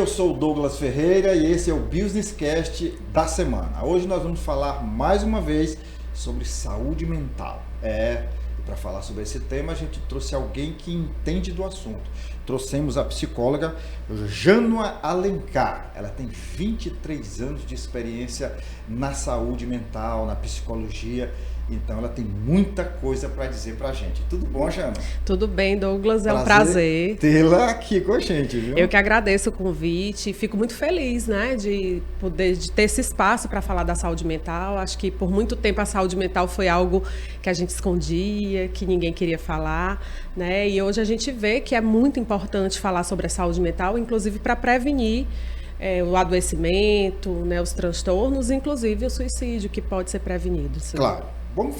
eu sou o Douglas Ferreira e esse é o Business Cast da semana. Hoje nós vamos falar mais uma vez sobre saúde mental. Para falar sobre esse tema, a gente trouxe alguém que entende do assunto. Trouxemos a psicóloga Jânua Alencar. Ela tem 23 anos de experiência na saúde mental, na psicologia. Então ela tem muita coisa para dizer para a gente. Tudo bom, Jânua? Tudo bem, Douglas. É um prazer tê-la aqui com a gente, viu? Eu que agradeço o convite e fico muito feliz, né, de ter esse espaço para falar da saúde mental. Acho que por muito tempo a saúde mental foi algo que a gente escondia, que ninguém queria falar, né? E hoje a gente vê que é muito importante falar sobre a saúde mental, inclusive para prevenir o adoecimento, né, os transtornos, inclusive o suicídio, que pode ser prevenido. Sim. Claro. Vamos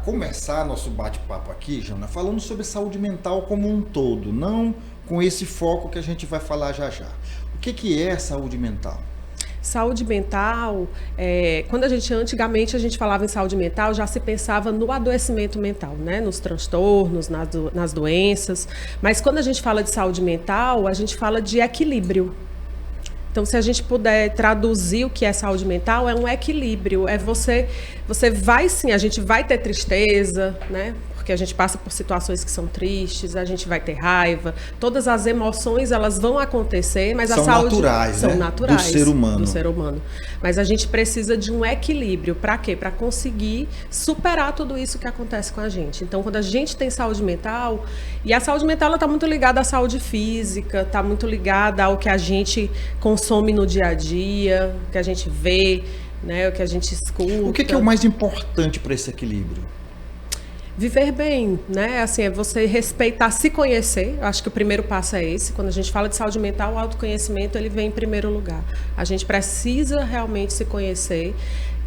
começar nosso bate-papo aqui, Jana, falando sobre saúde mental como um todo, não com esse foco que a gente vai falar já já. O que é saúde mental? Saúde mental, antigamente a gente falava em saúde mental, já se pensava no adoecimento mental, né? Nos transtornos, nas doenças, mas quando a gente fala de saúde mental, a gente fala de equilíbrio. Então, se a gente puder traduzir o que é saúde mental, é um equilíbrio. Você vai sim, a gente vai ter tristeza, né? Porque a gente passa por situações que são tristes, a gente vai ter raiva. Todas as emoções, elas vão acontecer, mas a saúde... São naturais, do ser humano. Do ser humano. Mas a gente precisa de um equilíbrio. Para quê? Para conseguir superar tudo isso que acontece com a gente. Então, quando a gente tem saúde mental, e a saúde mental está muito ligada à saúde física, está muito ligada ao que a gente consome no dia a dia, o que a gente vê, né, o que a gente escuta. O que é o mais importante para esse equilíbrio? Viver bem, né? Assim, é você respeitar, se conhecer. Eu acho que o primeiro passo é esse. Quando a gente fala de saúde mental, o autoconhecimento ele vem em primeiro lugar. A gente precisa realmente se conhecer,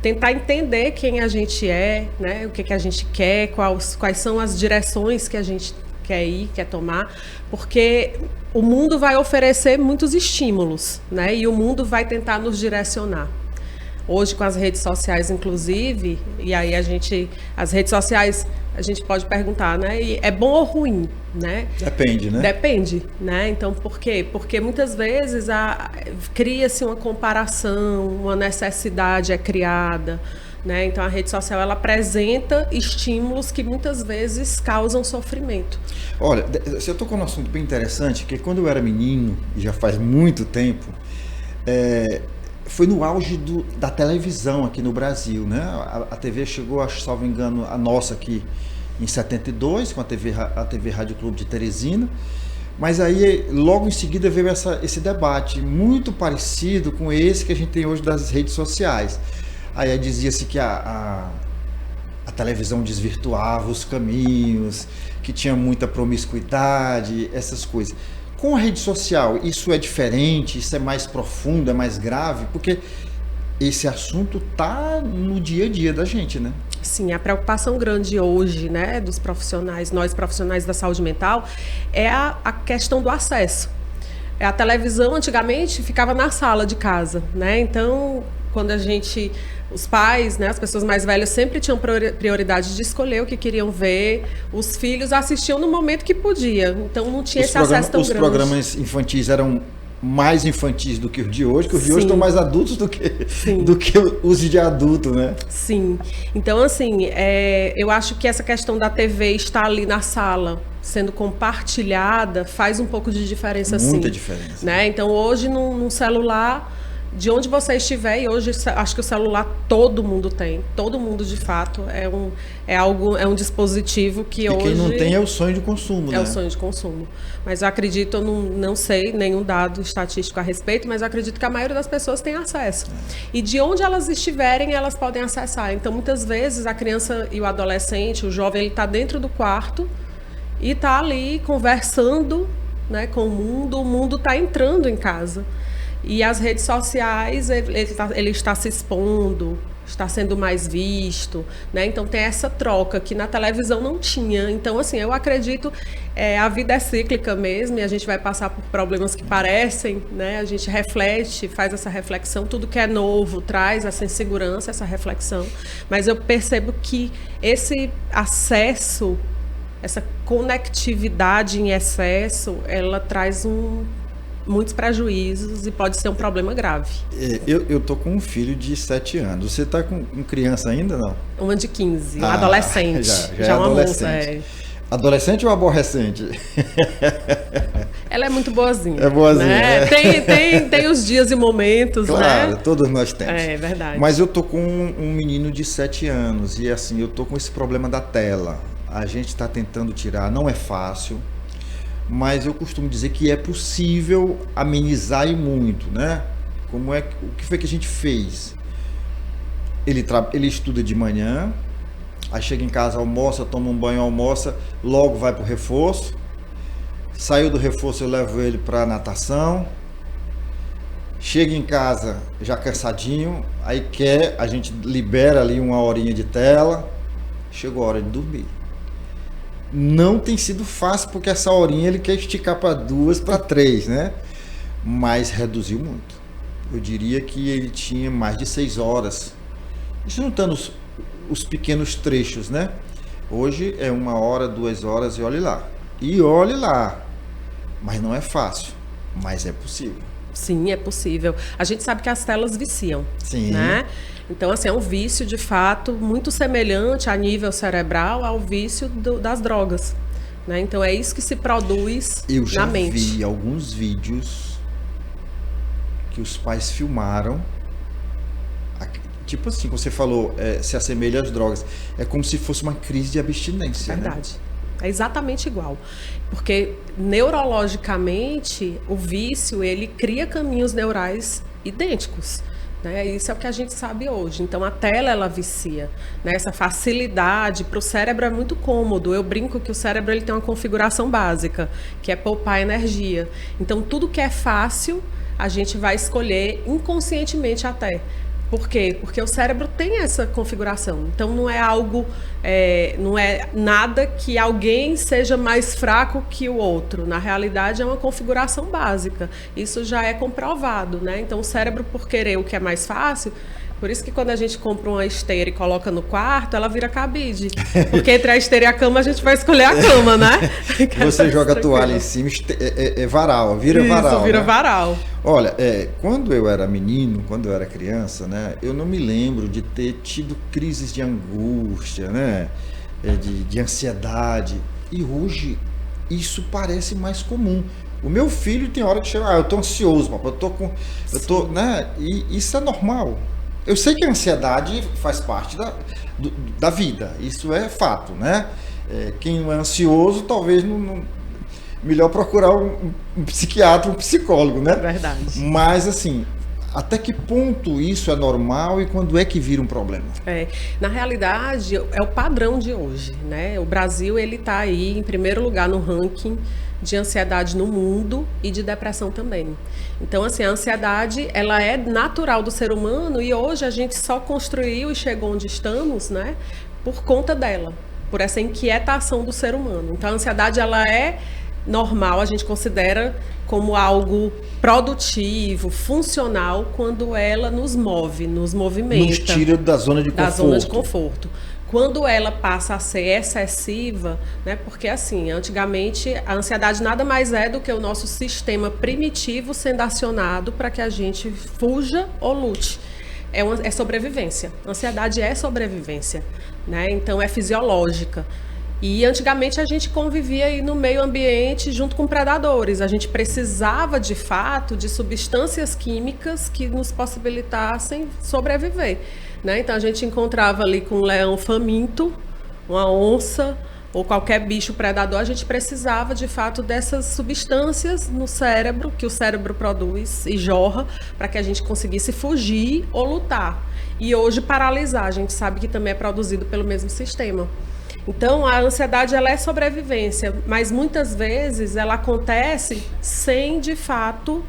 tentar entender quem a gente é, né? O que a gente quer, quais são as direções que a gente quer ir, quer tomar, porque o mundo vai oferecer muitos estímulos, né? E o mundo vai tentar nos direcionar. Hoje, com as redes sociais, inclusive, e aí as redes sociais, a gente pode perguntar, né? E é bom ou ruim, né? Depende, né? Depende, né? Então, por quê? Porque muitas vezes cria-se uma comparação, uma necessidade é criada, né? Então, a rede social, ela apresenta estímulos que muitas vezes causam sofrimento. Olha, você tocou num assunto bem interessante, que quando eu era menino, e já faz muito tempo, foi no auge da televisão aqui no Brasil, né? A TV chegou, acho, salvo engano, a nossa aqui em 72, com a TV Rádio Clube de Teresina, mas aí logo em seguida veio esse debate muito parecido com esse que a gente tem hoje das redes sociais. Aí dizia-se que a televisão desvirtuava os caminhos, que tinha muita promiscuidade, essas coisas. Com a rede social, isso é diferente, isso é mais profundo, é mais grave, porque esse assunto está no dia a dia da gente, né? Sim, a preocupação grande hoje, né, dos profissionais, nós profissionais da saúde mental, é a questão do acesso. A televisão, antigamente, ficava na sala de casa, né? Então, quando os pais, né, as pessoas mais velhas sempre tinham prioridade de escolher o que queriam ver, os filhos assistiam no momento que podia, então não tinha esse acesso tão grande. Os programas infantis eram mais infantis do que os de hoje, que os de hoje estão mais adultos do que os de adulto, né? Sim, então assim, eu acho que essa questão da TV estar ali na sala, sendo compartilhada, faz um pouco de diferença, sim. Muita diferença. Né? Então hoje num celular, de onde você estiver, e hoje acho que o celular todo mundo tem, todo mundo de fato é um dispositivo que hoje... E quem não tem é o sonho de consumo, né? É o sonho de consumo. Mas eu acredito, eu não sei nenhum dado estatístico a respeito, mas eu acredito que a maioria das pessoas tem acesso. E de onde elas estiverem, elas podem acessar. Então, muitas vezes, a criança e o adolescente, o jovem, ele está dentro do quarto e está ali conversando, né, com o mundo está entrando em casa. E as redes sociais, ele está se expondo, está sendo mais visto, né? Então tem essa troca que na televisão não tinha. Então, assim, eu acredito, a vida é cíclica mesmo, e a gente vai passar por problemas que parecem, né? A gente reflete, faz essa reflexão, tudo que é novo traz essa insegurança, essa reflexão. Mas eu percebo que esse acesso, essa conectividade em excesso, ela traz muitos prejuízos e pode ser um problema grave. Eu tô com um filho de 7 anos. Você tá com criança ainda, não? Uma de 15, adolescente. Já é uma adolescente. moça, Adolescente ou aborrecente? Ela é muito boazinha. É boazinha. Né? Tem os dias e momentos, claro, né? todos nós temos. É verdade. Mas eu tô com um menino de 7 anos e assim, eu tô com esse problema da tela. A gente está tentando tirar, não é fácil, mas eu costumo dizer que é possível amenizar e muito, né? O que foi que a gente fez? Ele estuda de manhã, aí chega em casa, almoça, toma um banho, almoça, logo vai para o reforço. Saiu do reforço, eu levo ele para natação. Chega em casa já cansadinho, aí a gente libera ali uma horinha de tela. Chegou a hora de dormir. Não tem sido fácil, porque essa horinha ele quer esticar para 2, para 3, né? Mas reduziu muito. Eu diria que ele tinha mais de 6 horas. Isso não estando os pequenos trechos, né? Hoje é 1 hora, 2 horas e olhe lá. E olhe lá. Mas não é fácil, mas é possível. Sim, é possível. A gente sabe que as telas viciam, Sim. né? Então, assim, é um vício, de fato, muito semelhante a nível cerebral ao vício das drogas, né? Então, é isso que se produz na mente. Eu já vi alguns vídeos que os pais filmaram. Tipo assim, você falou, se assemelha às drogas. É como se fosse uma crise de abstinência, Verdade. Né? É exatamente igual. Porque, neurologicamente, o vício, ele cria caminhos neurais idênticos. Né? Isso é o que a gente sabe hoje. Então, a tela, ela vicia. Né? Essa facilidade para o cérebro é muito cômodo. Eu brinco que o cérebro ele tem uma configuração básica, que é poupar energia. Então, tudo que é fácil, a gente vai escolher inconscientemente até. Por quê? Porque o cérebro tem essa configuração. Então, não é algo, não é nada que alguém seja mais fraco que o outro. Na realidade, é uma configuração básica. Isso já é comprovado, né? Então, o cérebro, por querer o que é mais fácil, por isso que quando a gente compra uma esteira e coloca no quarto, ela vira cabide. Porque entre a esteira e a cama, a gente vai escolher a cama, né? Você joga a toalha em cima, varal, vira varal. Isso, vira né? varal. Olha, quando eu era menino, quando eu era criança, né, eu não me lembro de ter tido crises de angústia, né, de ansiedade. E hoje isso parece mais comum. O meu filho tem hora que chega, eu tô ansioso, papai, né, e isso é normal. Eu sei que a ansiedade faz parte da vida, isso é fato, né? Quem não é ansioso, talvez não melhor procurar um psiquiatra, um psicólogo, né? Verdade. Mas, assim, até que ponto isso é normal e quando é que vira um problema? Na realidade, é o padrão de hoje, né? O Brasil, ele está aí em primeiro lugar no ranking de ansiedade no mundo e de depressão também. Então, assim, a ansiedade, ela é natural do ser humano e hoje a gente só construiu e chegou onde estamos, né? Por conta dela, por essa inquietação do ser humano. Então, a ansiedade, ela é normal, a gente considera como algo produtivo, funcional, quando ela nos move, nos movimenta. Nos tira da zona de conforto. Da zona de conforto. Quando ela passa a ser excessiva, né, porque assim, antigamente a ansiedade nada mais é do que o nosso sistema primitivo sendo acionado para que a gente fuja ou lute. É sobrevivência. A ansiedade é sobrevivência, né? Então é fisiológica. E antigamente a gente convivia aí no meio ambiente junto com predadores. A gente precisava, de fato, de substâncias químicas que nos possibilitassem sobreviver, né? Então a gente encontrava ali com um leão faminto, uma onça ou qualquer bicho predador, a gente precisava, de fato, dessas substâncias no cérebro, que o cérebro produz e jorra, para que a gente conseguisse fugir ou lutar. E hoje paralisar, a gente sabe que também é produzido pelo mesmo sistema. Então, a ansiedade, ela é sobrevivência, mas muitas vezes ela acontece sem, de fato,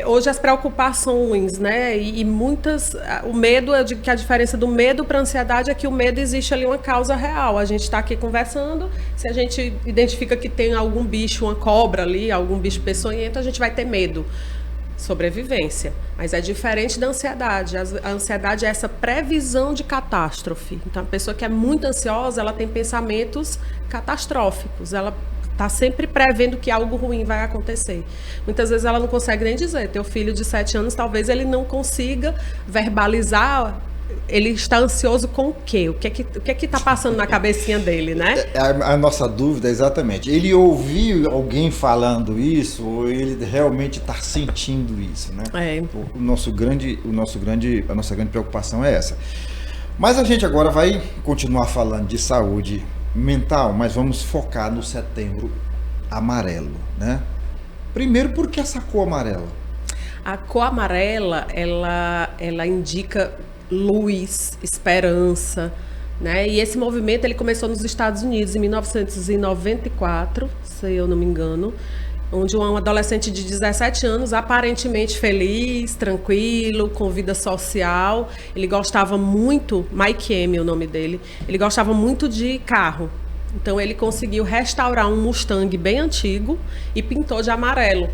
hoje as preocupações, né, e muitas, o medo, eu digo que a diferença do medo para a ansiedade é que o medo existe ali uma causa real. A gente está aqui conversando, se a gente identifica que tem algum bicho, uma cobra ali, algum bicho peçonhento, a gente vai ter medo. Sobrevivência, mas é diferente da ansiedade. A ansiedade é essa previsão de catástrofe. Então, a pessoa que é muito ansiosa, ela tem pensamentos catastróficos. Ela tá sempre prevendo que algo ruim vai acontecer. Muitas vezes ela não consegue nem dizer. Teu filho de 7 anos, talvez ele não consiga verbalizar. Ele está ansioso com o quê? O que é que está passando na cabecinha dele, né? A nossa dúvida é exatamente, ele ouviu alguém falando isso ou ele realmente está sentindo isso, né? A nossa grande preocupação é essa. Mas a gente agora vai continuar falando de saúde mental, mas vamos focar no Setembro Amarelo, né? Primeiro, por que essa cor amarela? A cor amarela, ela indica luz, esperança, né? E esse movimento ele começou nos Estados Unidos em 1994, se eu não me engano, onde um adolescente de 17 anos, aparentemente feliz, tranquilo, com vida social, ele gostava muito, Mike M, o nome dele, ele gostava muito de carro. Então ele conseguiu restaurar um Mustang bem antigo e pintou de amarelo.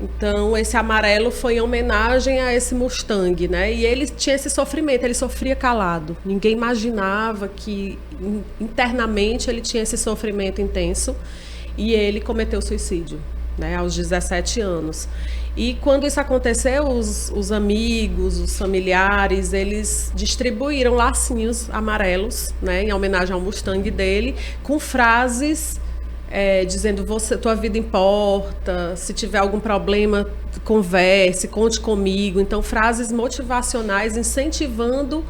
Então, esse amarelo foi em homenagem a esse Mustang, né? E ele tinha esse sofrimento, ele sofria calado. Ninguém imaginava que internamente ele tinha esse sofrimento intenso e ele cometeu suicídio, né? Aos 17 anos. E quando isso aconteceu, os amigos, os familiares, eles distribuíram lacinhos amarelos, né? Em homenagem ao Mustang dele, com frases... dizendo, tua vida importa, se tiver algum problema, converse, conte comigo. Então, frases motivacionais incentivando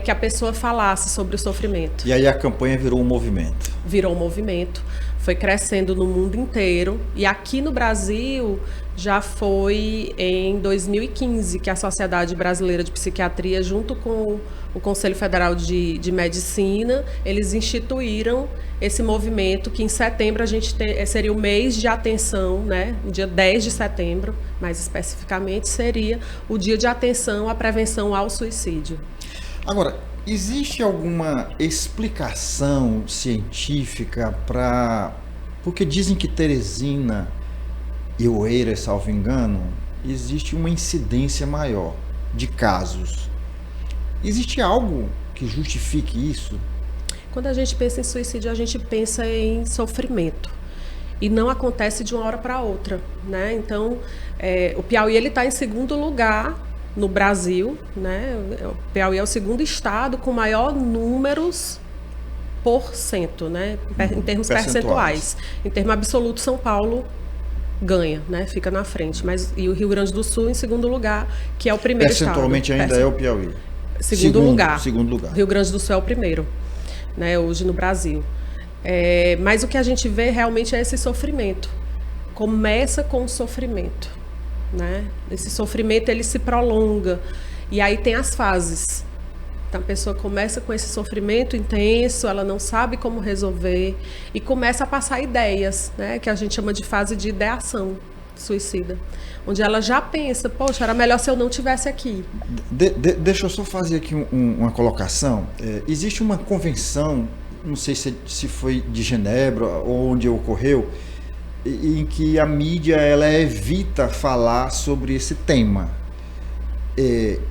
que a pessoa falasse sobre o sofrimento. E aí a campanha virou um movimento. Virou um movimento, foi crescendo no mundo inteiro. E aqui no Brasil, já foi em 2015 que a Sociedade Brasileira de Psiquiatria, junto com o Conselho Federal de Medicina, eles instituíram esse movimento que em setembro a gente seria o mês de atenção, né? O dia 10 de setembro, mais especificamente, seria o dia de atenção à prevenção ao suicídio. Agora, existe alguma explicação científica para... Porque dizem que Teresina e Oeiras, salvo engano, existe uma incidência maior de casos. Existe algo que justifique isso? Quando a gente pensa em suicídio, a gente pensa em sofrimento. E não acontece de uma hora para outra, né? Então, o Piauí está em segundo lugar no Brasil, né? O Piauí é o segundo estado com maior números por cento, né? Em termos percentuais. Em termos absolutos, São Paulo ganha, né? Fica na frente. E o Rio Grande do Sul em segundo lugar, que é o primeiro estado. Percentualmente ainda é o Piauí. Segundo lugar. Segundo lugar. Rio Grande do Sul é o primeiro, né, hoje no Brasil. Mas o que a gente vê realmente é esse sofrimento. Começa com o sofrimento, né? Esse sofrimento ele se prolonga e aí tem as fases. Então a pessoa começa com esse sofrimento intenso, ela não sabe como resolver e começa a passar ideias, né, que a gente chama de fase de ideação suicida, onde ela já pensa, poxa, era melhor se eu não estivesse aqui. Deixa eu só fazer aqui uma colocação. Existe uma convenção, não sei se foi de Genebra ou onde ocorreu, em que a mídia ela evita falar sobre esse tema.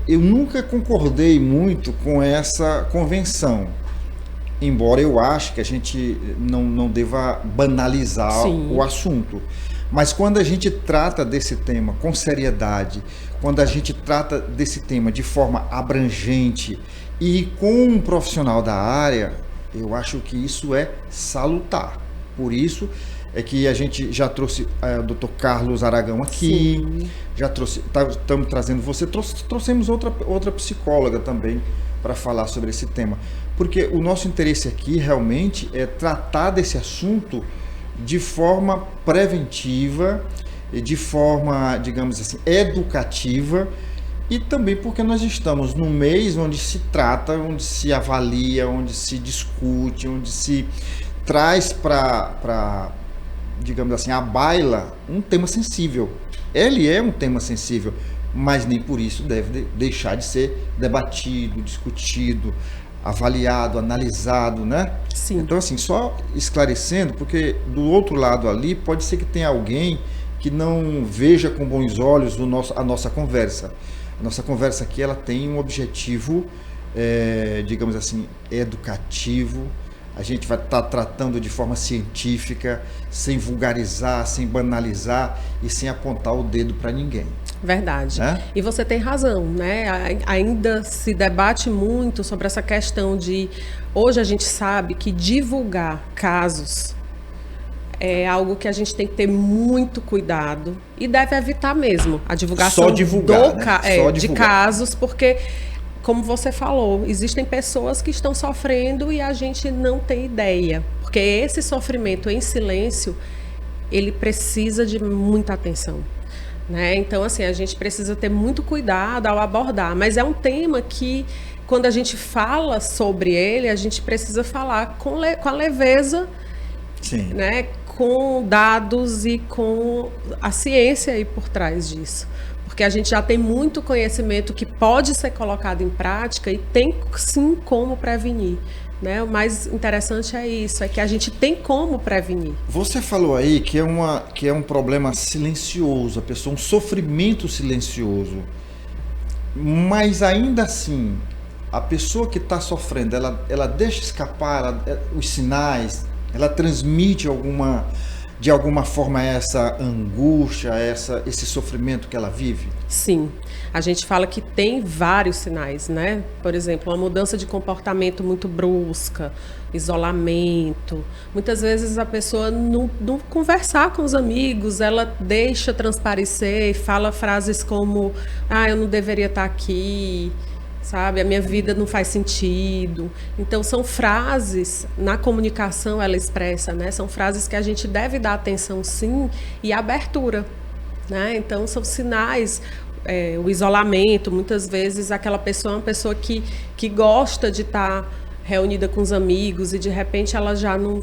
Eu nunca concordei muito com essa convenção, embora eu ache que a gente não deva banalizar Sim. o assunto. Mas quando a gente trata desse tema com seriedade, quando a gente trata desse tema de forma abrangente e com um profissional da área, eu acho que isso é salutar. Por isso é que a gente já trouxe o Dr. Carlos Aragão aqui, Sim. já estamos trazendo você, trouxemos outra psicóloga também para falar sobre esse tema. Porque o nosso interesse aqui realmente é tratar desse assunto de forma preventiva, de forma, digamos assim, educativa e também porque nós estamos num mês onde se trata, onde se avalia, onde se discute, onde se traz para, digamos assim, à baila um tema sensível. Ele é um tema sensível, mas nem por isso deve deixar de ser debatido, discutido, avaliado, analisado, né? Sim. Então, assim, só esclarecendo, porque do outro lado ali pode ser que tenha alguém que não veja com bons olhos a nossa conversa. A nossa conversa aqui, ela tem um objetivo, digamos assim, educativo, a gente vai estar tratando de forma científica, sem vulgarizar, sem banalizar e sem apontar o dedo para ninguém. Verdade. Né? E você tem razão, né? Ainda se debate muito sobre essa questão de... Hoje a gente sabe que divulgar casos é algo que a gente tem que ter muito cuidado e deve evitar mesmo a divulgação Só divulgar, Só de divulgar. casos, porque, como você falou, existem pessoas que estão sofrendo e a gente não tem ideia. Porque esse sofrimento em silêncio, ele precisa de muita atenção. Né? Então, assim, a gente precisa ter muito cuidado ao abordar. Mas é um tema que, quando a gente fala sobre ele, a gente precisa falar com a leveza, Sim. né? Com dados e com a ciência aí por trás disso. Porque a gente já tem muito conhecimento que pode ser colocado em prática e tem sim como prevenir. Né? O mais interessante é isso, é que a gente tem como prevenir. Você falou aí que é um problema silencioso, a pessoa, um sofrimento silencioso. Mas ainda assim, a pessoa que está sofrendo, ela deixa escapar os sinais, ela transmite de alguma forma essa angústia, esse sofrimento que ela vive? Sim, a gente fala que tem vários sinais, né? Por exemplo, uma mudança de comportamento muito brusca, isolamento. Muitas vezes a pessoa não conversar com os amigos, ela deixa transparecer e fala frases como: eu não deveria estar aqui, sabe? A minha vida não faz sentido. Então, são frases, na comunicação ela expressa, né? São frases que a gente deve dar atenção, sim, e abertura, né? Então, são sinais, o isolamento, muitas vezes aquela pessoa é uma pessoa que gosta de estar reunida com os amigos e, de repente, ela já não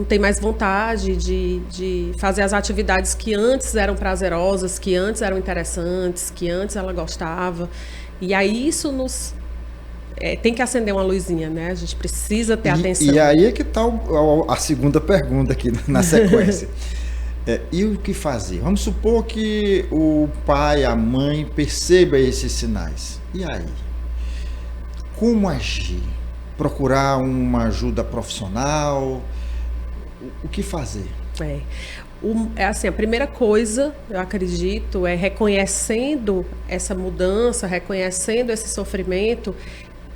tem mais vontade de fazer as atividades que antes eram prazerosas, que antes eram interessantes, que antes ela gostava. E aí isso tem que acender uma luzinha, né? A gente precisa ter atenção. E aí é que está a segunda pergunta aqui na sequência. E o que fazer? Vamos supor que o pai, a mãe perceba esses sinais. E aí? Como agir? Procurar uma ajuda profissional? O que fazer? Assim, a primeira coisa, eu acredito, é reconhecendo essa mudança, reconhecendo esse sofrimento,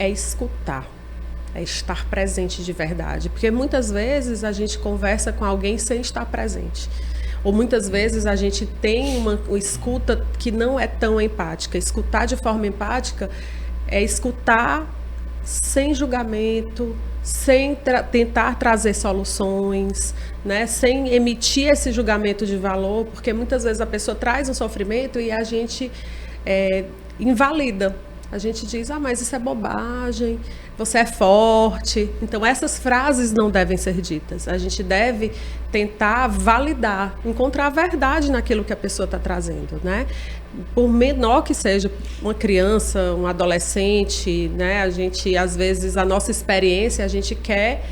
é escutar, é estar presente de verdade. Porque muitas vezes a gente conversa com alguém sem estar presente. Ou muitas vezes a gente tem uma escuta que não é tão empática. Escutar de forma empática é escutar sem julgamento, sem tentar trazer soluções, né? Sem emitir esse julgamento de valor, porque muitas vezes a pessoa traz um sofrimento e a gente invalida. A gente diz: mas isso é bobagem, você é forte. Então, essas frases não devem ser ditas. A gente deve tentar validar, encontrar a verdade naquilo que a pessoa está trazendo, né? Por menor que seja uma criança, um adolescente, né? A gente, às vezes, a nossa experiência, a gente quer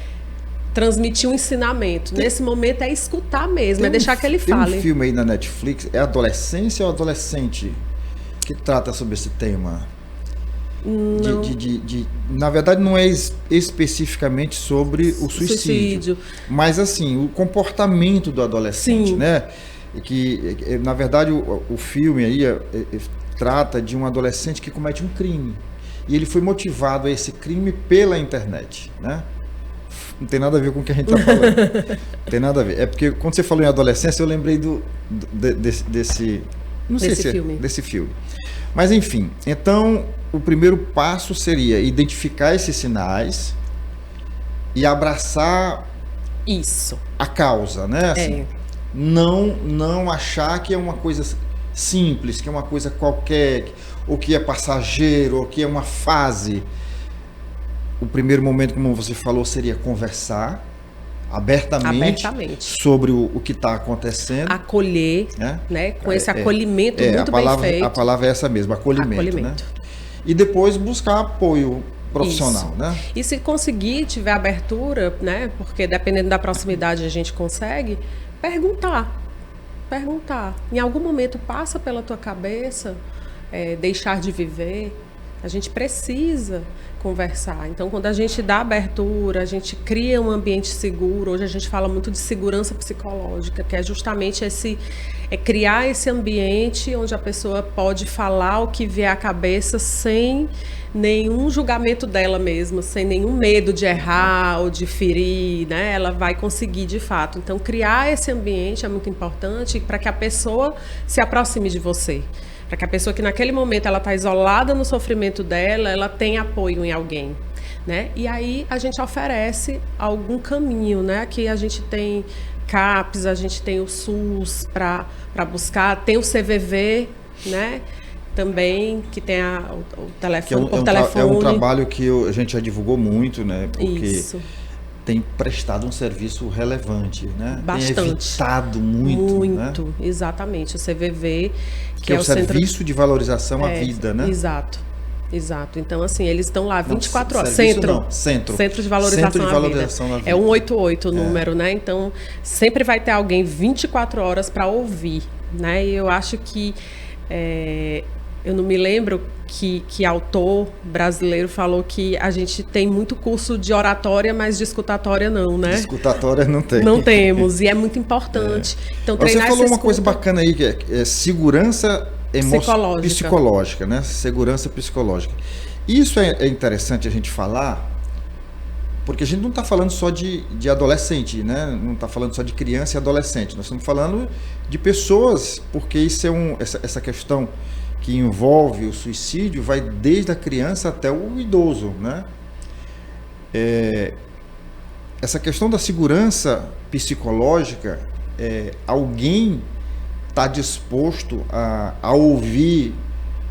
transmitir um ensinamento. Nesse momento é escutar mesmo, é deixar que ele fale. Tem um filme aí na Netflix, é Adolescência ou Adolescente, que trata sobre esse tema? Na verdade, não é especificamente sobre o suicídio, mas assim, o comportamento do adolescente, né? Que, na verdade, o filme aí trata de um adolescente que comete um crime. E ele foi motivado a esse crime pela internet, né? Não tem nada a ver com o que a gente está falando. Não tem nada a ver. É porque quando você falou em adolescência, eu lembrei desse filme. Mas enfim, então o primeiro passo seria identificar esses sinais e abraçar a causa, né? Assim, não achar que é uma coisa simples, que é uma coisa qualquer, ou que é passageiro, ou que é uma fase. O primeiro momento, como você falou, seria conversar abertamente. Sobre o que está acontecendo. Acolher, né? Com esse acolhimento muito bem feito. A palavra é essa mesmo, acolhimento. Né? E depois buscar apoio profissional, né? E se conseguir, tiver abertura, né? Porque dependendo da proximidade a gente consegue, perguntar. Em algum momento passa pela tua cabeça deixar de viver, A gente precisa conversar. Então, quando a gente dá abertura, a gente cria um ambiente seguro. Hoje a gente fala muito de segurança psicológica, que é justamente criar esse ambiente onde a pessoa pode falar o que vier à cabeça sem nenhum julgamento dela mesma, sem nenhum medo de errar ou de ferir, né? Ela vai conseguir de fato. Então, criar esse ambiente é muito importante para que a pessoa se aproxime de você. Para que a pessoa que naquele momento ela está isolada no sofrimento dela, ela tenha apoio em alguém, né? E aí a gente oferece algum caminho, né? Aqui a gente tem CAPS, a gente tem o SUS para buscar, tem o CVV, né? Também, que tem o telefone por telefone. É um trabalho que a gente já divulgou muito, né? Porque Isso. tem prestado um serviço relevante, né? Bastante. Tem evitado muito, né? Exatamente. O CVV, que é o Serviço de Valorização à Vida, né? Exato. Então, assim, eles estão lá 24 horas. Centro de Valorização à Vida. É 188 o número, né? Então, sempre vai ter alguém 24 horas para ouvir, né? E eu acho que... eu não me lembro que autor brasileiro falou que a gente tem muito curso de oratória, mas de escutatória não, né? De escutatória não tem. Não temos, e é muito importante. Então, treinar Você falou uma coisa bacana aí, que é segurança psicológica, né? Segurança psicológica. Isso é interessante a gente falar, porque a gente não está falando só de adolescente, né? Não está falando só de criança e adolescente. Nós estamos falando de pessoas, porque isso essa questão que envolve o suicídio vai desde a criança até o idoso, né? Essa questão da segurança psicológica, alguém está disposto a ouvir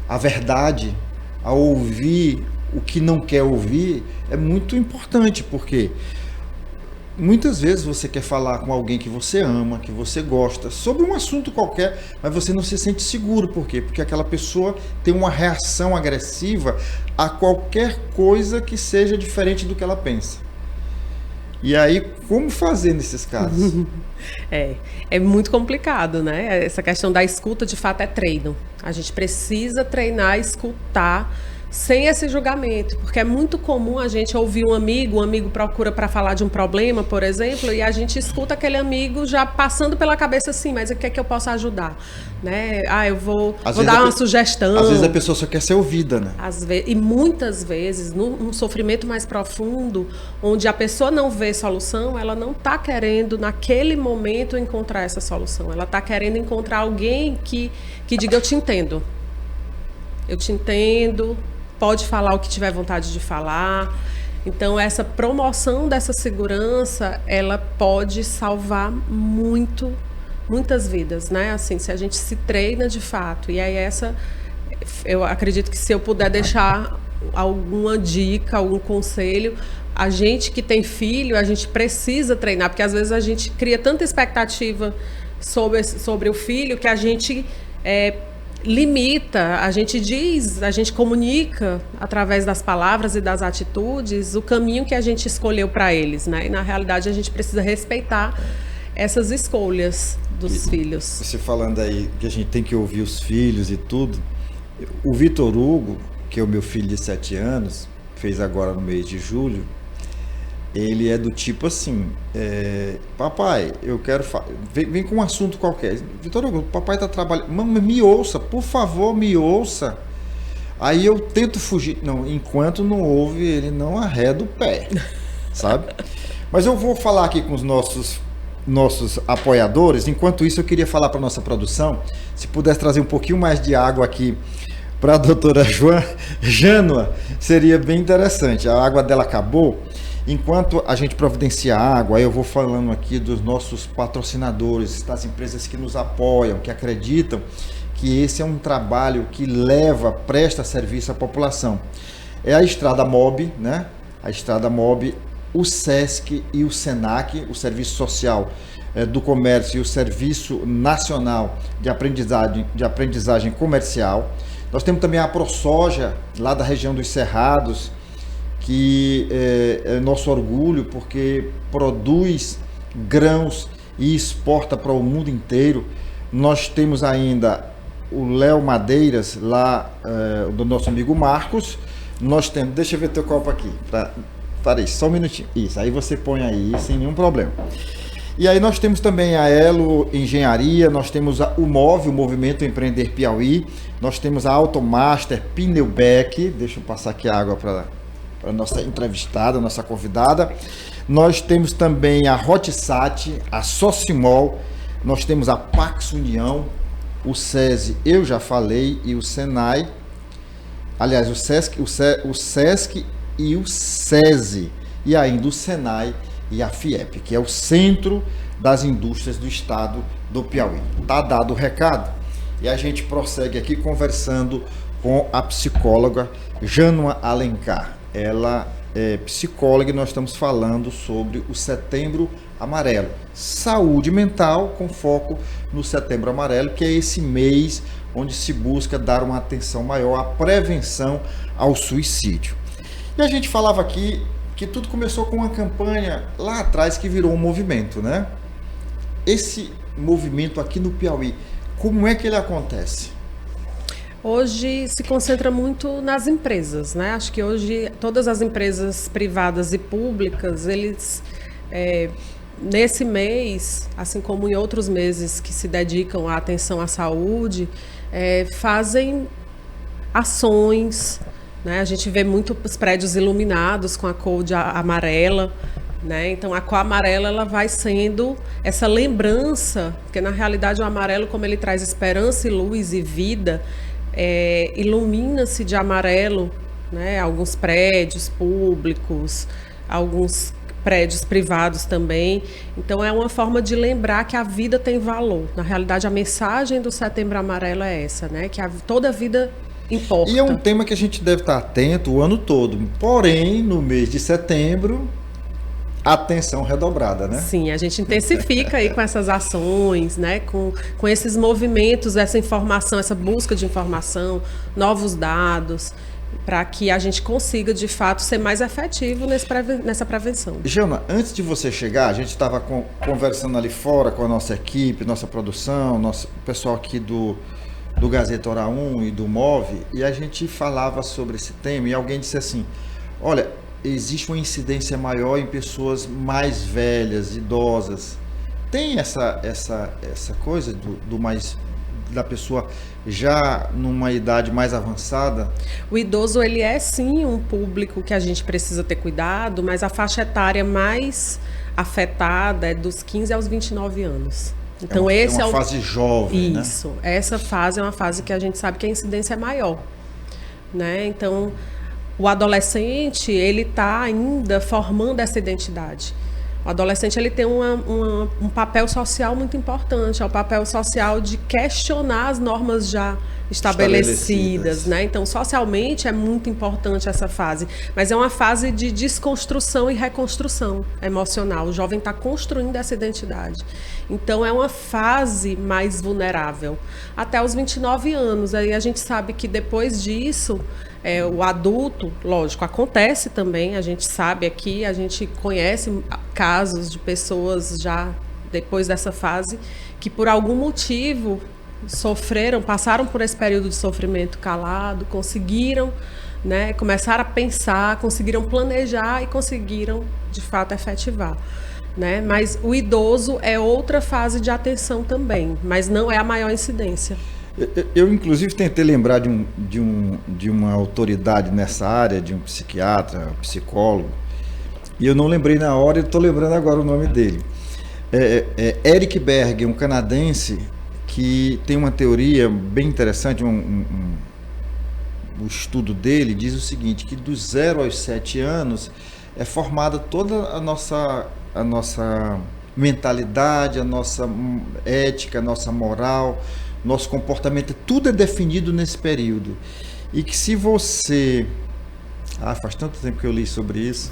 a verdade, a ouvir o que não quer ouvir, é muito importante, porque muitas vezes você quer falar com alguém que você ama, que você gosta, sobre um assunto qualquer, mas você não se sente seguro. Por quê? Porque aquela pessoa tem uma reação agressiva a qualquer coisa que seja diferente do que ela pensa. E aí, como fazer nesses casos? É muito complicado, né? Essa questão da escuta, de fato, é treino. A gente precisa treinar a escutar sem esse julgamento, porque é muito comum a gente ouvir um amigo procura para falar de um problema, por exemplo, e a gente escuta aquele amigo já passando pela cabeça assim, mas o que é que eu posso ajudar? Né? Eu vou dar uma sugestão. Às vezes a pessoa só quer ser ouvida, né? E muitas vezes, num sofrimento mais profundo, onde a pessoa não vê solução, ela não está querendo, naquele momento, encontrar essa solução. Ela está querendo encontrar alguém que diga, eu te entendo, pode falar o que tiver vontade de falar. Então, essa promoção dessa segurança, ela pode salvar muitas vidas, né? Assim, se a gente se treina de fato. E aí eu acredito que se eu puder deixar alguma dica, algum conselho, a gente que tem filho, a gente precisa treinar, porque às vezes a gente cria tanta expectativa sobre o filho que a gente limita, a gente comunica através das palavras e das atitudes o caminho que a gente escolheu para eles, né? E na realidade a gente precisa respeitar essas escolhas dos filhos. Você falando aí que a gente tem que ouvir os filhos e tudo, o Vitor Hugo, que é o meu filho de 7 anos, fez agora no mês de julho, ele é do tipo assim, papai, eu quero vem com um assunto qualquer. Vitor Hugo, papai está trabalhando, mamãe, me ouça, por favor, me ouça. Aí eu tento fugir, não, enquanto não ouve, ele não arreda o pé, sabe? Mas eu vou falar aqui com os nossos apoiadores. Enquanto isso, eu queria falar para nossa produção, se pudesse trazer um pouquinho mais de água aqui para a doutora Jânua, seria bem interessante. A água dela acabou. Enquanto a gente providencia água, eu vou falando aqui dos nossos patrocinadores, das empresas que nos apoiam, que acreditam que esse é um trabalho que presta serviço à população. É a Estrada Mob, né? A Estrada Mob, o SESC e o SENAC, o Serviço Social do Comércio e o Serviço Nacional de Aprendizagem Comercial. Nós temos também a ProSoja, lá da região dos Cerrados, que é nosso orgulho, porque produz grãos e exporta para o mundo inteiro. Nós temos ainda o Léo Madeiras, lá do nosso amigo Marcos. Nós temos, deixa eu ver teu copo aqui, para isso, só um minutinho. Isso, aí você põe aí sem nenhum problema. E aí nós temos também a Elo Engenharia, nós temos o MOVE, o Movimento Empreender Piauí, nós temos a Automaster Pneubec, deixa eu passar aqui a água para a nossa entrevistada, nossa convidada. Nós temos também a Hotsat, a Socimol, nós temos a Pax União, o SESI, eu já falei, e o Senai, aliás, o SESC e o SESI, e ainda o Senai e a FIEP, que é o Centro das Indústrias do Estado do Piauí. Tá dado o recado? E a gente prossegue aqui conversando com a psicóloga Jânua Alencar. Ela é psicóloga e nós estamos falando sobre o Setembro Amarelo. Saúde mental com foco no Setembro Amarelo, que é esse mês onde se busca dar uma atenção maior à prevenção ao suicídio. E a gente falava aqui que tudo começou com uma campanha lá atrás que virou um movimento, né? Esse movimento aqui no Piauí, como é que ele acontece? Hoje se concentra muito nas empresas, né? Acho que hoje todas as empresas privadas e públicas, eles nesse mês, assim como em outros meses que se dedicam à atenção à saúde, fazem ações, né? A gente vê muitos prédios iluminados com a cor amarela, né? Então a cor amarela ela vai sendo essa lembrança, porque na realidade o amarelo, como ele traz esperança e luz e vida, ilumina-se de amarelo, né? Alguns prédios públicos, alguns prédios privados também. Então é uma forma de lembrar que a vida tem valor. Na realidade a mensagem do Setembro Amarelo é essa, né? Que toda vida importa. E é um tema que a gente deve estar atento o ano todo. Porém, no mês de setembro, atenção redobrada, né? Sim, a gente intensifica aí com essas ações, né? Com esses movimentos, essa informação, essa busca de informação, novos dados, para que a gente consiga, de fato, ser mais efetivo nessa prevenção. Jana, antes de você chegar, a gente estava conversando ali fora com a nossa equipe, nossa produção, nosso pessoal aqui do Gazeta Hora 1 e do MOVE, e a gente falava sobre esse tema e alguém disse assim, olha, existe uma incidência maior em pessoas mais velhas, idosas. Tem essa coisa da pessoa já numa idade mais avançada? O idoso, ele é sim um público que a gente precisa ter cuidado, mas a faixa etária mais afetada é dos 15 aos 29 anos. Então, é uma fase jovem, né? Isso, essa fase é uma fase que a gente sabe que a incidência é maior, né? Então, o adolescente, ele está ainda formando essa identidade. O adolescente, ele tem um papel social muito importante, é o papel social de questionar as normas já estabelecidas, né? Então, socialmente é muito importante essa fase, mas é uma fase de desconstrução e reconstrução emocional. O jovem está construindo essa identidade. Então, é uma fase mais vulnerável. Até os 29 anos, aí a gente sabe que depois disso, o adulto, lógico, acontece também, a gente sabe aqui, a gente conhece casos de pessoas já depois dessa fase que por algum motivo passaram por esse período de sofrimento calado, conseguiram, né, começaram a pensar, conseguiram planejar e conseguiram, de fato, efetivar, né? Mas o idoso é outra fase de atenção também, mas não é a maior incidência. Eu inclusive, tentei lembrar de uma autoridade nessa área, de um psiquiatra, psicólogo, e eu não lembrei na hora e estou lembrando agora o nome dele. Eric Berg, um canadense, que tem uma teoria bem interessante, o estudo dele diz o seguinte, que dos 0 aos 7 anos é formada toda a nossa mentalidade, a nossa ética, a nossa moral, nosso comportamento, tudo é definido nesse período. E que se você... faz tanto tempo que eu li sobre isso.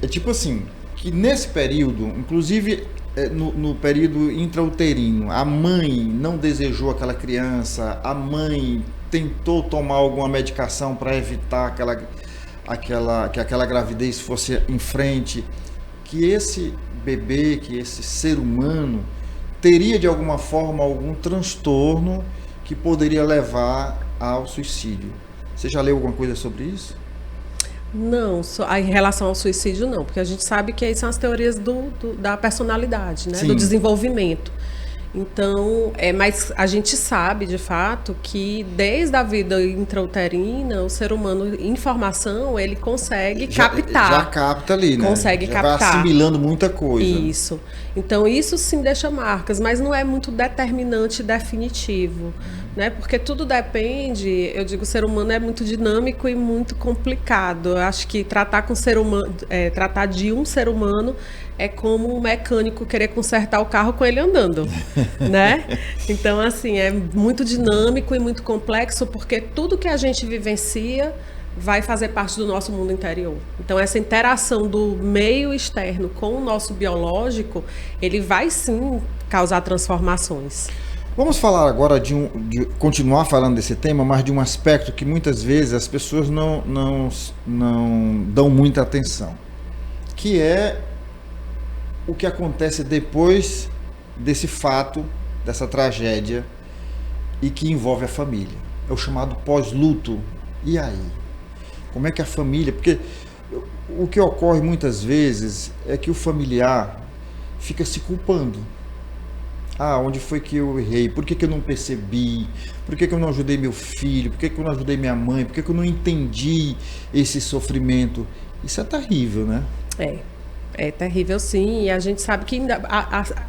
É tipo assim, que nesse período, inclusive no período intrauterino, a mãe não desejou aquela criança, a mãe tentou tomar alguma medicação para evitar que aquela gravidez fosse em frente, que esse bebê, que esse ser humano teria de alguma forma algum transtorno que poderia levar ao suicídio. Você já leu alguma coisa sobre isso? Não, em relação ao suicídio não, porque a gente sabe que aí são as teorias da personalidade, né? Do desenvolvimento. Então, mas a gente sabe, de fato, que desde a vida intrauterina, o ser humano, informação, ele consegue captar. Já capta ali, né? Consegue captar. Vai assimilando muita coisa. Isso. Então, isso sim deixa marcas, mas não é muito determinante e definitivo, né? Porque tudo depende, eu digo, o ser humano é muito dinâmico e muito complicado. Eu acho que tratar de um ser humano é como um mecânico querer consertar o carro com ele andando, né? Então, assim, é muito dinâmico e muito complexo, porque tudo que a gente vivencia vai fazer parte do nosso mundo interior. Então, essa interação do meio externo com o nosso biológico, ele vai sim causar transformações. Vamos falar agora de continuar falando desse tema, mas de um aspecto que muitas vezes as pessoas não dão muita atenção, que é o que acontece depois desse fato, dessa tragédia, e que envolve a família. É o chamado pós-luto. E aí? Como é que a família... Porque o que ocorre muitas vezes é que o familiar fica se culpando. Onde foi que eu errei? Por que eu não percebi? Por que eu não ajudei meu filho? Por que eu não ajudei minha mãe? Por que eu não entendi esse sofrimento? Isso é terrível, né? É terrível, sim, e a gente sabe que ainda,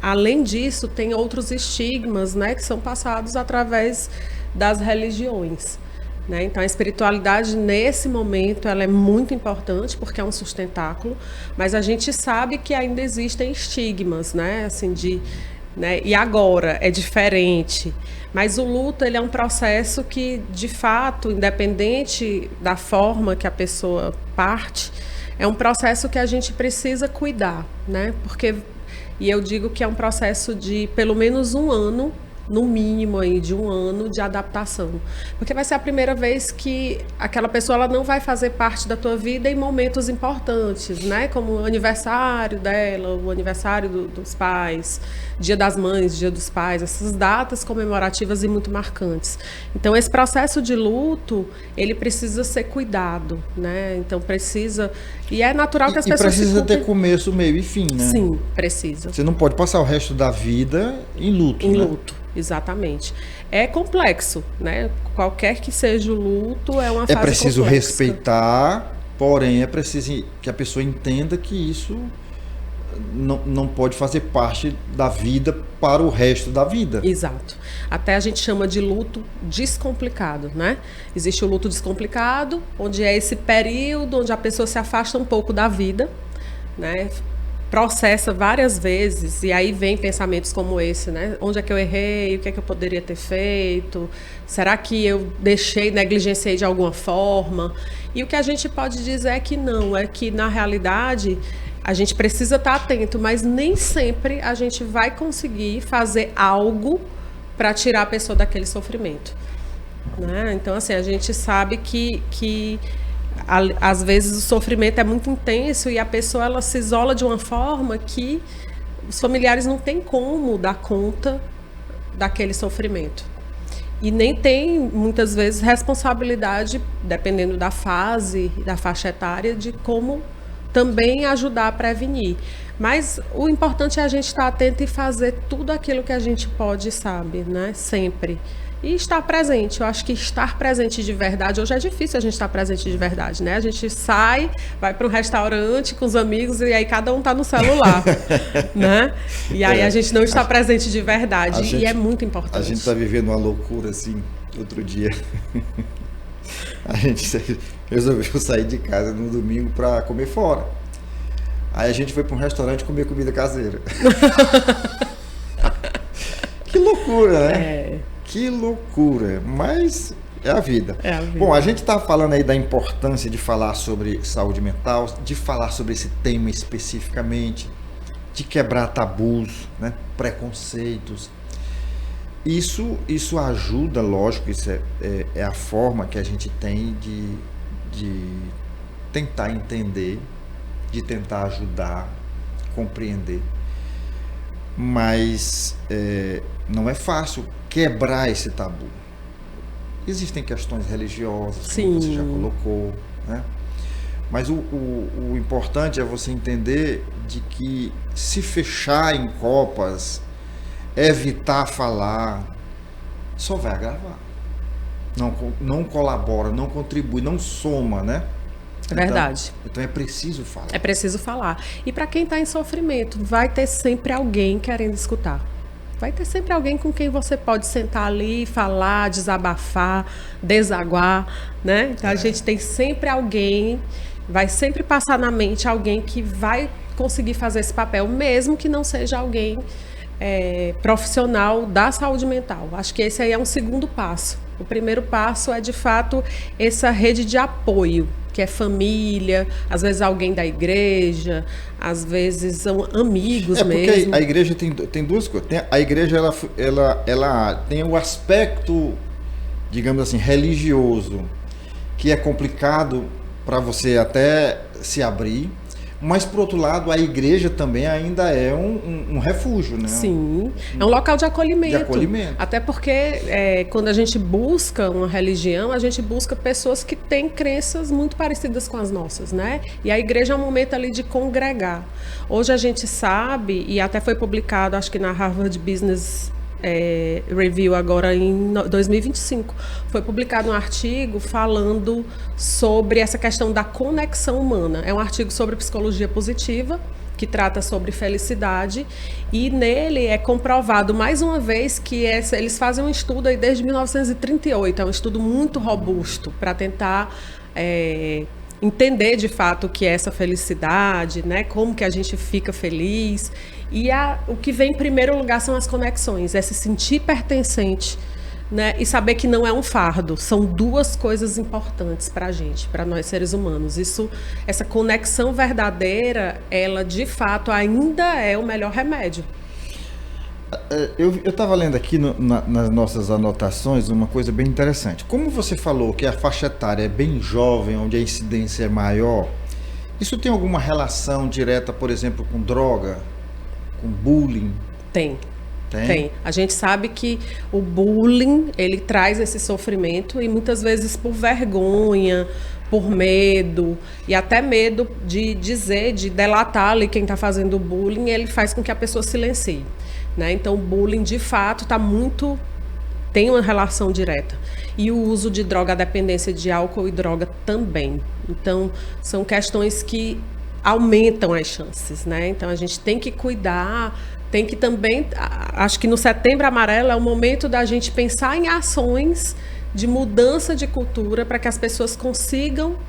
além disso tem outros estigmas, né, que são passados através das religiões, né? Então a espiritualidade nesse momento ela é muito importante porque é um sustentáculo, mas a gente sabe que ainda existem estigmas, né, assim né, e agora é diferente, mas o luto ele é um processo que de fato, independente da forma que a pessoa parte, é um processo que a gente precisa cuidar, né? E eu digo que é um processo de pelo menos um ano, no mínimo aí de um ano de adaptação. Porque vai ser a primeira vez que aquela pessoa ela não vai fazer parte da tua vida em momentos importantes, né? Como o aniversário dela, o aniversário dos pais, Dia das Mães, Dia dos Pais, essas datas comemorativas e muito marcantes. Então, esse processo de luto, ele precisa ser cuidado, né? Então, precisa... E é natural que as pessoas... E precisa ter começo, meio e fim, né? Sim, precisa. Você não pode passar o resto da vida em luto, né? Em luto, exatamente. É complexo, né? Qualquer que seja o luto, é uma fase complexa. É preciso respeitar, porém é preciso que a pessoa entenda que isso não pode fazer parte da vida para o resto da vida. Exato. Até a gente chama de luto descomplicado, né? Existe o luto descomplicado, onde é esse período onde a pessoa se afasta um pouco da vida, né? Processa várias vezes, e aí vem pensamentos como esse, né? Onde é que eu errei? O que é que eu poderia ter feito? Será que eu negligenciei de alguma forma? E o que a gente pode dizer é que não, é que na realidade a gente precisa estar atento, mas nem sempre a gente vai conseguir fazer algo para tirar a pessoa daquele sofrimento, né? Então, assim, a gente sabe que às vezes o sofrimento é muito intenso e a pessoa ela se isola de uma forma que os familiares não têm como dar conta daquele sofrimento. E nem tem, muitas vezes, responsabilidade, dependendo da fase, da faixa etária, de como também ajudar a prevenir. Mas o importante é a gente estar atento e fazer tudo aquilo que a gente pode e sabe, né? Sempre. E estar presente. Eu acho que estar presente de verdade, hoje é difícil a gente estar presente de verdade, né? A gente sai, vai para um restaurante com os amigos e aí cada um está no celular, né? E aí a gente não está presente de verdade e é muito importante. A gente está vivendo uma loucura, assim, outro dia. A gente resolveu sair de casa no domingo para comer fora. Aí a gente foi para um restaurante comer comida caseira. Que loucura, né? Que loucura, mas é a vida. É a vida. Bom, a gente está falando aí da importância de falar sobre saúde mental, de falar sobre esse tema especificamente, de quebrar tabus, né? Preconceitos. Isso ajuda, lógico, isso é a forma que a gente tem de tentar entender, de tentar ajudar, compreender. Mas não é fácil quebrar esse tabu. existem questões religiosas, Sim. como você já colocou, né? Mas o importante é você entender de que se fechar em copas, evitar falar, só vai agravar. Não colabora, não contribui, não soma, né? Verdade. Então é preciso falar. É preciso falar. E para quem está em sofrimento, vai ter sempre alguém querendo escutar. Vai ter sempre alguém com quem você pode sentar ali, falar, desabafar, desaguar, né? Então a gente tem sempre alguém, vai sempre passar na mente alguém que vai conseguir fazer esse papel, mesmo que não seja alguém profissional da saúde mental. Acho que esse aí é um segundo passo. O primeiro passo é, de fato, essa rede de apoio, que é família, às vezes alguém da igreja, às vezes são amigos mesmo. Porque a igreja tem duas coisas. A igreja ela tem o aspecto, digamos assim, religioso, que é complicado para você até se abrir. Mas, por outro lado, a igreja também ainda é um refúgio, né? Sim, é um local de acolhimento. De acolhimento. Até porque quando a gente busca uma religião, a gente busca pessoas que têm crenças muito parecidas com as nossas, né? E a igreja é um momento ali de congregar. Hoje a gente sabe, e até foi publicado, acho que na Harvard Business Review agora em 2025, foi publicado um artigo falando sobre essa questão da conexão humana. É um artigo sobre psicologia positiva, que trata sobre felicidade, e nele é comprovado mais uma vez que eles fazem um estudo aí desde 1938, é um estudo muito robusto para tentar entender de fato o que é essa felicidade, né? Como que a gente fica feliz. E o que vem em primeiro lugar são as conexões, é se sentir pertencente, né? E saber que não é um fardo. São duas coisas importantes para a gente, para nós seres humanos. Essa conexão verdadeira, ela de fato ainda é o melhor remédio. Eu estava lendo aqui nas nossas anotações uma coisa bem interessante. Como você falou que a faixa etária é bem jovem, onde a incidência é maior, isso tem alguma relação direta, por exemplo, com droga, com bullying? Tem. A gente sabe que o bullying, ele traz esse sofrimento e muitas vezes por vergonha, por medo, e até medo de dizer, de delatar ali quem está fazendo o bullying, ele faz com que a pessoa silencie. Né? Então, o bullying, de fato, tem uma relação direta. E o uso de droga, a dependência de álcool e droga também. Então, são questões que aumentam as chances, né? Então, a gente tem que cuidar, tem que também... Acho que no Setembro Amarelo é o momento da gente pensar em ações de mudança de cultura para que as pessoas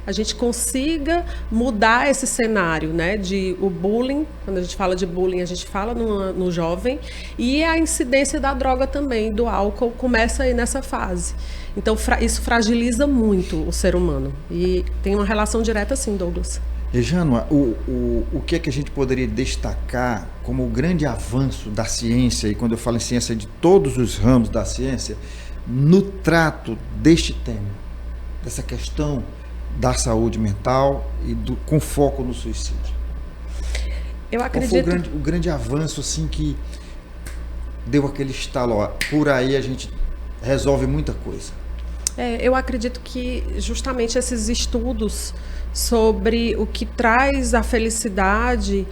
a gente consiga mudar esse cenário, né? O bullying, quando a gente fala de bullying, a gente fala no jovem, e a incidência da droga também, do álcool, começa aí nessa fase. Então, isso fragiliza muito o ser humano. E tem uma relação direta, sim, Douglas. Rejane, o que é que a gente poderia destacar como o grande avanço da ciência, e quando eu falo em ciência, de todos os ramos da ciência, no trato deste tema, dessa questão da saúde mental e com foco no suicídio? Eu acredito... Qual foi o grande avanço assim que deu aquele estalo? Ó, por aí a gente resolve muita coisa. Eu acredito que justamente esses estudos sobre o que traz a felicidade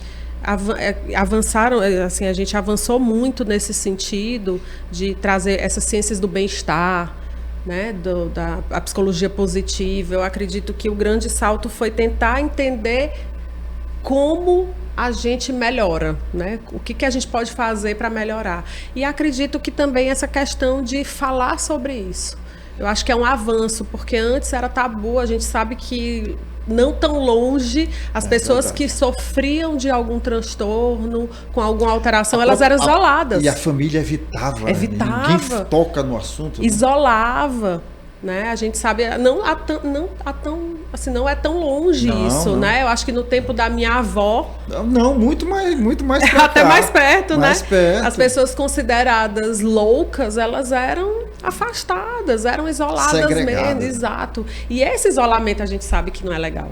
avançaram, assim, a gente avançou muito nesse sentido de trazer essas ciências do bem-estar, né, da psicologia positiva. Eu acredito que o grande salto foi tentar entender como a gente melhora, né? O que a gente pode fazer para melhorar. E acredito que também essa questão de falar sobre isso. Eu acho que é um avanço, porque antes era tabu, a gente sabe que não tão longe, as pessoas que sofriam de algum transtorno, com alguma alteração, elas eram isoladas. E a família evitava. Evitava. Ninguém toca no assunto. Isolava. Né? A gente sabe, não é tão longe isso, né? Eu acho que no tempo da minha avó... Não, muito mais perto. Até mais perto, mais né? Perto. As pessoas consideradas loucas, elas eram afastadas, eram isoladas mesmo, exato. E esse isolamento a gente sabe que não é legal.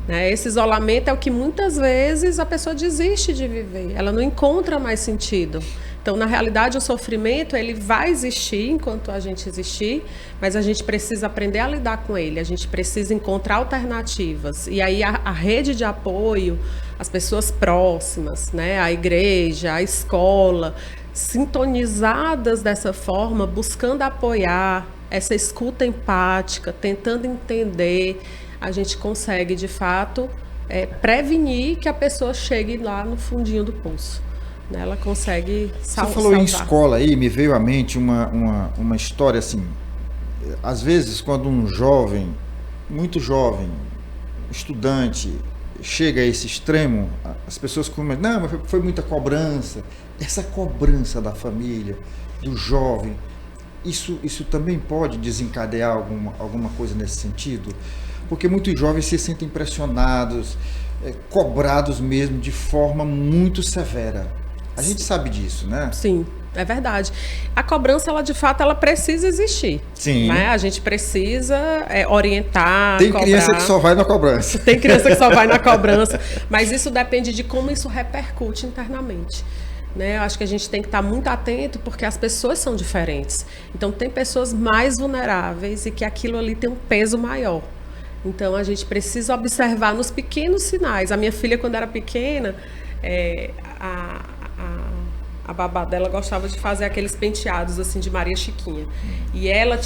Né? Esse isolamento é o que muitas vezes a pessoa desiste de viver, ela não encontra mais sentido. Então, na realidade, o sofrimento, ele vai existir enquanto a gente existir, mas a gente precisa aprender a lidar com ele, a gente precisa encontrar alternativas. E aí a rede de apoio, as pessoas próximas, né, a igreja, a escola, sintonizadas dessa forma, buscando apoiar, essa escuta empática, tentando entender, a gente consegue, de fato, prevenir que a pessoa chegue lá no fundinho do poço. Ela consegue salvar. Você falou em escola aí, me veio à mente uma história assim. Às vezes, quando um jovem, muito jovem, estudante, chega a esse extremo, as pessoas comentam, não, mas foi muita cobrança. Essa cobrança da família, do jovem, isso também pode desencadear alguma coisa nesse sentido? Porque muitos jovens se sentem pressionados, cobrados mesmo de forma muito severa. A gente sabe disso, né? Sim, é verdade. A cobrança, ela de fato, ela precisa existir. Sim. Né? A gente precisa orientar, Tem cobrar. criança que só vai na cobrança. Tem criança que só vai na cobrança. Mas isso depende de como isso repercute internamente. Né? Eu acho que a gente tem que estar muito atento porque as pessoas são diferentes. Então, tem pessoas mais vulneráveis e que aquilo ali tem um peso maior. Então, a gente precisa observar nos pequenos sinais. A minha filha, quando era pequena, a babá dela gostava de fazer aqueles penteados assim de Maria Chiquinha. E ela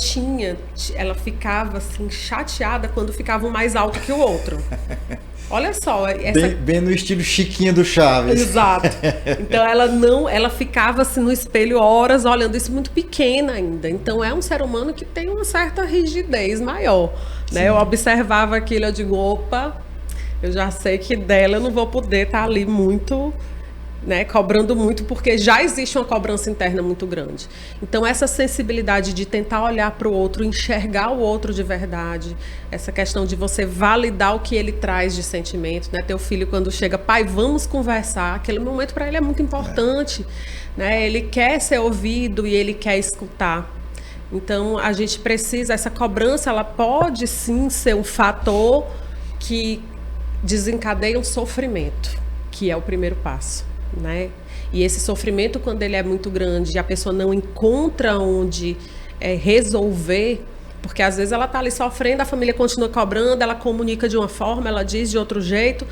ficava assim chateada quando ficava um mais alto que o outro. Olha só, bem no estilo Chiquinha do Chaves. Exato. Então ela ficava assim no espelho horas olhando isso, muito pequena ainda. Então é um ser humano que tem uma certa rigidez maior, né? Eu observava aquilo, eu digo, opa, eu já sei que dela eu não vou poder estar ali muito, né, cobrando muito, porque já existe uma cobrança interna muito grande. Então, essa sensibilidade de tentar olhar para o outro, enxergar o outro de verdade, essa questão de você validar o que ele traz de sentimento, né? Teu filho, quando chega, pai, vamos conversar, aquele momento para ele é muito importante, né? Ele quer ser ouvido e ele quer escutar. Então, a gente precisa, essa cobrança, ela pode sim ser um fator que desencadeia um sofrimento, que é o primeiro passo. Né? E esse sofrimento, quando ele é muito grande e a pessoa não encontra onde resolver, porque às vezes ela está ali sofrendo, a família continua cobrando, ela comunica de uma forma, ela diz de outro jeito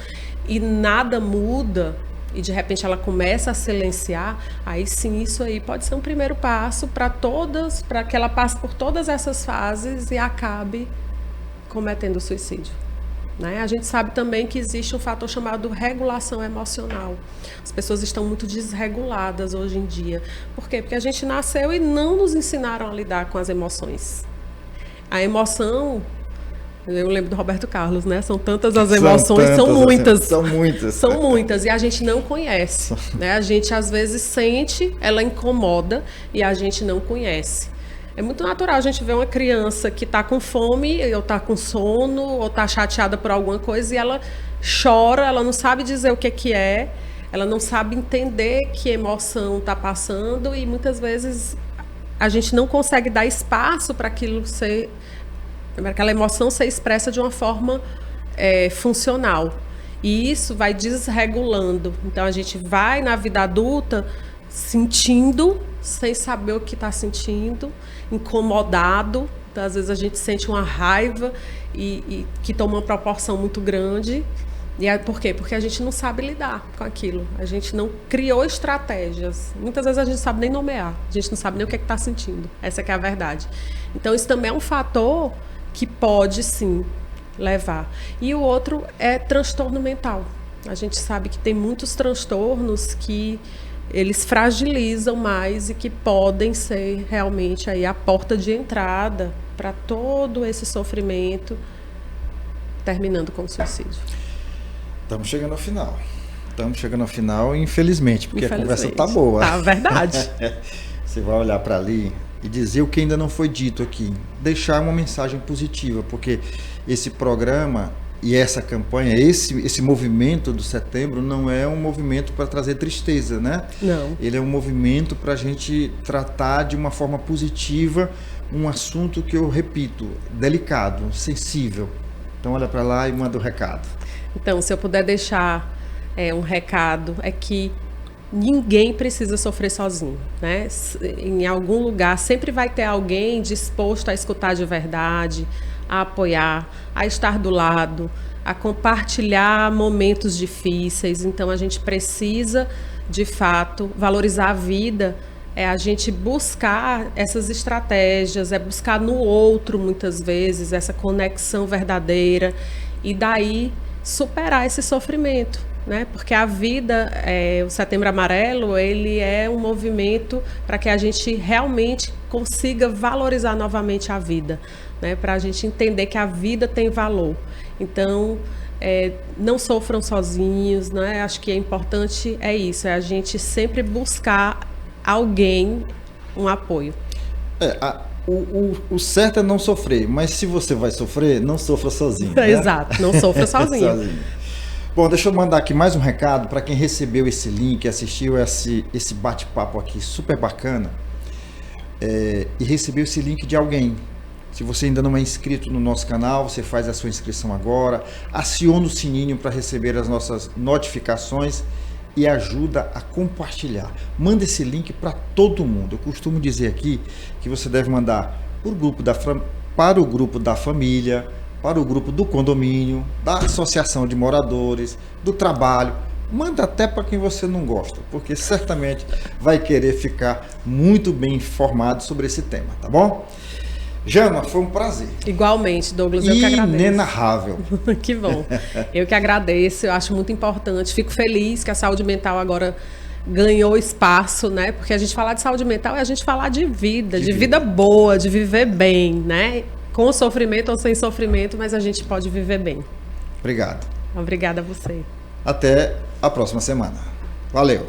e nada muda, e de repente ela começa a silenciar, aí sim, isso aí pode ser um primeiro passo para que ela passe por todas essas fases e acabe cometendo suicídio. Né? A gente sabe também que existe um fator chamado regulação emocional. As pessoas estão muito desreguladas hoje em dia. Por quê? Porque a gente nasceu e não nos ensinaram a lidar com as emoções. A emoção, eu lembro do Roberto Carlos, né? São tantas as emoções, são muitas. São muitas. São muitas e a gente não conhece. Né? A gente às vezes sente, ela incomoda e a gente não conhece. É muito natural a gente ver uma criança que está com fome, ou está com sono, ou está chateada por alguma coisa e ela chora, ela não sabe dizer o que é, ela não sabe entender que emoção está passando e muitas vezes a gente não consegue dar espaço para aquela emoção ser expressa de uma forma funcional. E isso vai desregulando. Então a gente vai na vida adulta sentindo, sem saber o que está sentindo, incomodado. Então, às vezes a gente sente uma raiva e que toma uma proporção muito grande. E por quê? Porque a gente não sabe lidar com aquilo. A gente não criou estratégias. Muitas vezes a gente não sabe nem nomear. A gente não sabe nem o que está sentindo. Essa que é a verdade. Então, isso também é um fator que pode, sim, levar. E o outro é transtorno mental. A gente sabe que tem muitos transtornos que eles fragilizam mais e que podem ser realmente aí a porta de entrada para todo esse sofrimento, terminando com o suicídio. Estamos chegando ao final, infelizmente, porque a conversa está boa. Tá, verdade. Você vai olhar para ali e dizer o que ainda não foi dito aqui. Deixar uma mensagem positiva, porque esse programa e essa campanha, esse movimento do Setembro não é um movimento para trazer tristeza, né? Não. Ele é um movimento para a gente tratar de uma forma positiva um assunto que eu repito, delicado, sensível. Então olha para lá e manda o recado. Então, se eu puder deixar um recado, é que ninguém precisa sofrer sozinho, né? Em algum lugar sempre vai ter alguém disposto a escutar de verdade, a apoiar, a estar do lado, a compartilhar momentos difíceis. Então a gente precisa, de fato, valorizar a vida, é a gente buscar essas estratégias, é buscar no outro muitas vezes essa conexão verdadeira e daí superar esse sofrimento, né? Porque a vida, o Setembro Amarelo, ele é um movimento para que a gente realmente consiga valorizar novamente a vida, né? Para a gente entender que a vida tem valor. Então, não sofram sozinhos, né? Acho que é importante isso, é a gente sempre buscar alguém, um apoio. O certo é não sofrer, mas se você vai sofrer, não sofra sozinho. Né? Exato, não sofra sozinho. Bom, deixa eu mandar aqui mais um recado para quem recebeu esse link, assistiu esse bate-papo aqui super bacana e recebeu esse link de alguém. Se você ainda não é inscrito no nosso canal, você faz a sua inscrição agora, aciona o sininho para receber as nossas notificações e ajuda a compartilhar. Manda esse link para todo mundo. Eu costumo dizer aqui que você deve mandar para o grupo da família, para o grupo do condomínio, da associação de moradores, do trabalho. Manda até para quem você não gosta, porque certamente vai querer ficar muito bem informado sobre esse tema, tá bom? Jana, foi um prazer. Igualmente, Douglas, eu que agradeço. Inenarrável. Que bom. Eu que agradeço, eu acho muito importante. Fico feliz que a saúde mental agora ganhou espaço, né? Porque a gente falar de saúde mental é a gente falar de vida boa, de viver bem, né? Com sofrimento ou sem sofrimento, mas a gente pode viver bem. Obrigado. Obrigada a você. Até a próxima semana. Valeu.